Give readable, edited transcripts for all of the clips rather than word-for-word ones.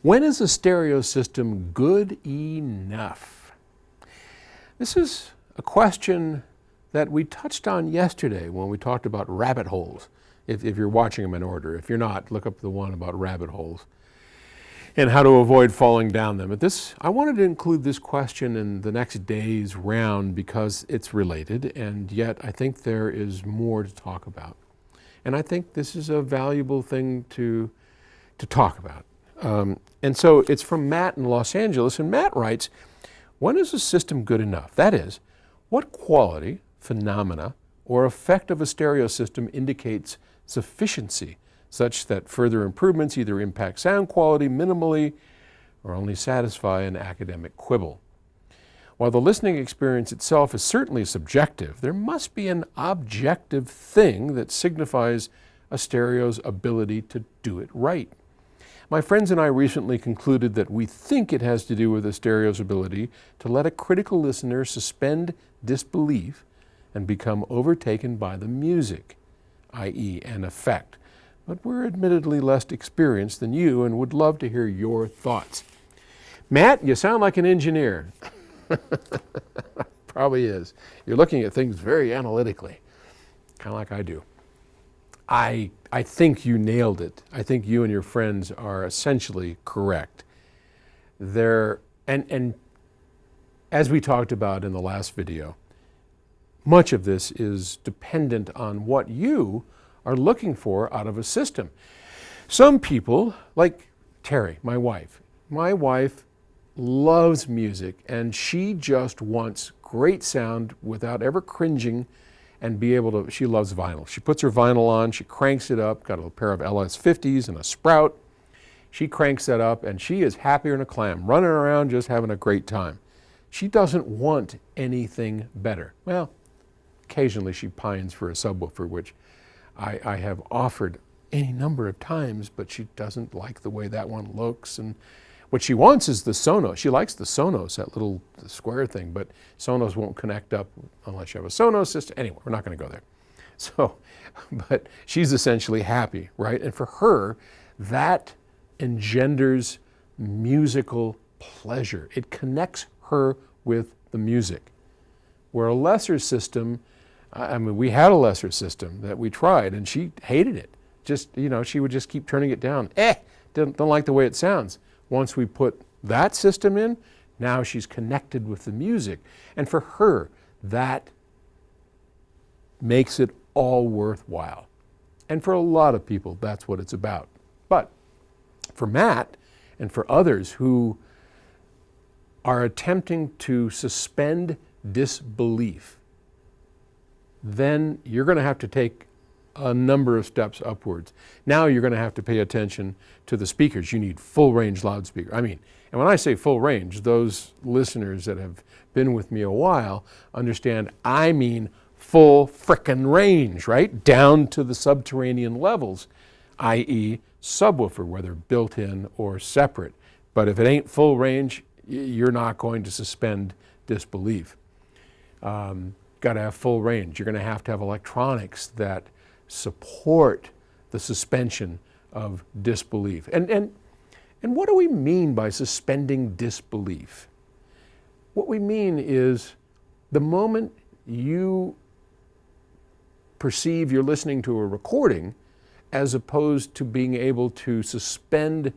When is a stereo system good enough? This is a question that we touched on yesterday when we talked about rabbit holes. If you're watching them in order. If you're not, look up the one about rabbit holes and how to avoid falling down them. But I wanted to include this question in the next day's round because it's related, and yet I think there is more to talk about. And I think this is a valuable thing to talk about. And so it's from Matt in Los Angeles, and Matt writes, when is a system good enough? That is, what quality, phenomena, or effect of a stereo system indicates sufficiency, such that further improvements either impact sound quality minimally or only satisfy an academic quibble? While the listening experience itself is certainly subjective, there must be an objective thing that signifies a stereo's ability to do it right. My friends and I recently concluded that we think it has to do with a stereo's ability to let a critical listener suspend disbelief and become overtaken by the music, i.e. an effect. But we're admittedly less experienced than you and would love to hear your thoughts. Matt, you sound like an engineer. Probably is. You're looking at things very analytically, kind of like I do. I think you nailed it. I think you and your friends are essentially correct. And as we talked about in the last video, much of this is dependent on what you are looking for out of a system. Some people, like Terry, my wife loves music, and she just wants great sound without ever cringing and be able to, she loves vinyl. She puts her vinyl on, she cranks it up, got a pair of LS50s and a Sprout. She cranks that up and she is happier than a clam, running around just having a great time. She doesn't want anything better. Well, occasionally she pines for a subwoofer, which I have offered any number of times, but she doesn't like the way that one looks. And what she wants is the Sonos. She likes the Sonos, that little square thing, but Sonos won't connect up unless you have a Sonos system. Anyway, we're not going to go there. So, but she's essentially happy, right? And for her, that engenders musical pleasure. It connects her with the music. Where a lesser system, I mean, we had a lesser system that we tried and she hated it. Just, she would just keep turning it down. Don't like the way it sounds. Once we put that system in, now she's connected with the music. And for her, that makes it all worthwhile. And for a lot of people, that's what it's about. But for Matt and for others who are attempting to suspend disbelief, then you're going to have to take a number of steps upwards. Now you're going to have to pay attention to the speakers. You need full range loudspeaker. And when I say full range, those listeners that have been with me a while understand I mean full frickin' range, right? Down to the subterranean levels, i.e. subwoofer, whether built-in or separate. But if it ain't full range, you're not going to suspend disbelief. Got to have full range. You're going to have electronics that support the suspension of disbelief. And what do we mean by suspending disbelief? What we mean is the moment you perceive you're listening to a recording as opposed to being able to suspend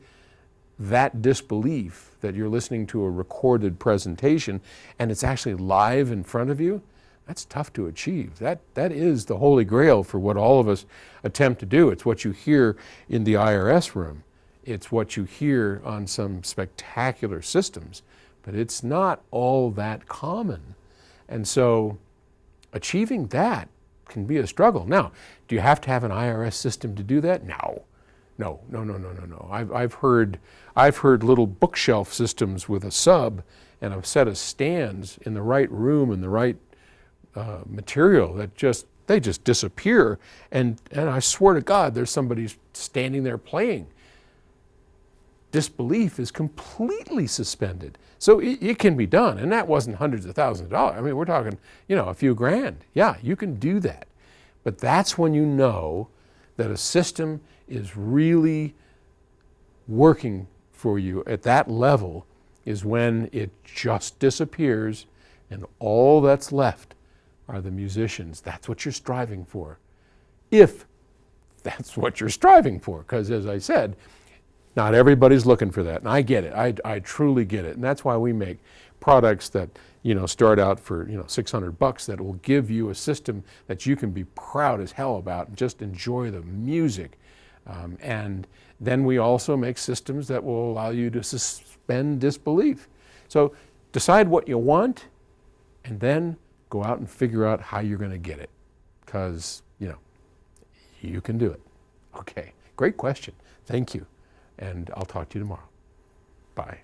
that disbelief that you're listening to a recorded presentation and it's actually live in front of you, that's tough to achieve. That is the holy grail for what all of us attempt to do. It's what you hear in the IRS room. It's what you hear on some spectacular systems, but it's not all that common. And so achieving that can be a struggle. Now, do you have to have an IRS system to do that? No. I've heard little bookshelf systems with a sub and a set of stands in the right room and the right material that they just disappear, and I swear to God there's somebody standing there playing. Disbelief is completely suspended. So it can be done, and that wasn't hundreds of thousands of dollars. We're talking, a few grand. Yeah, you can do that. But that's when you know that a system is really working for you at that level is when it just disappears and all that's left are the musicians. That's what you're striving for. If that's what you're striving for, because as I said, not everybody's looking for that. And I get it. I truly get it. And that's why we make products that, start out for, $600 that will give you a system that you can be proud as hell about and just enjoy the music. And then we also make systems that will allow you to suspend disbelief. So decide what you want and then go out and figure out how you're going to get it. Because, you can do it. Okay, great question. Thank you. And I'll talk to you tomorrow. Bye.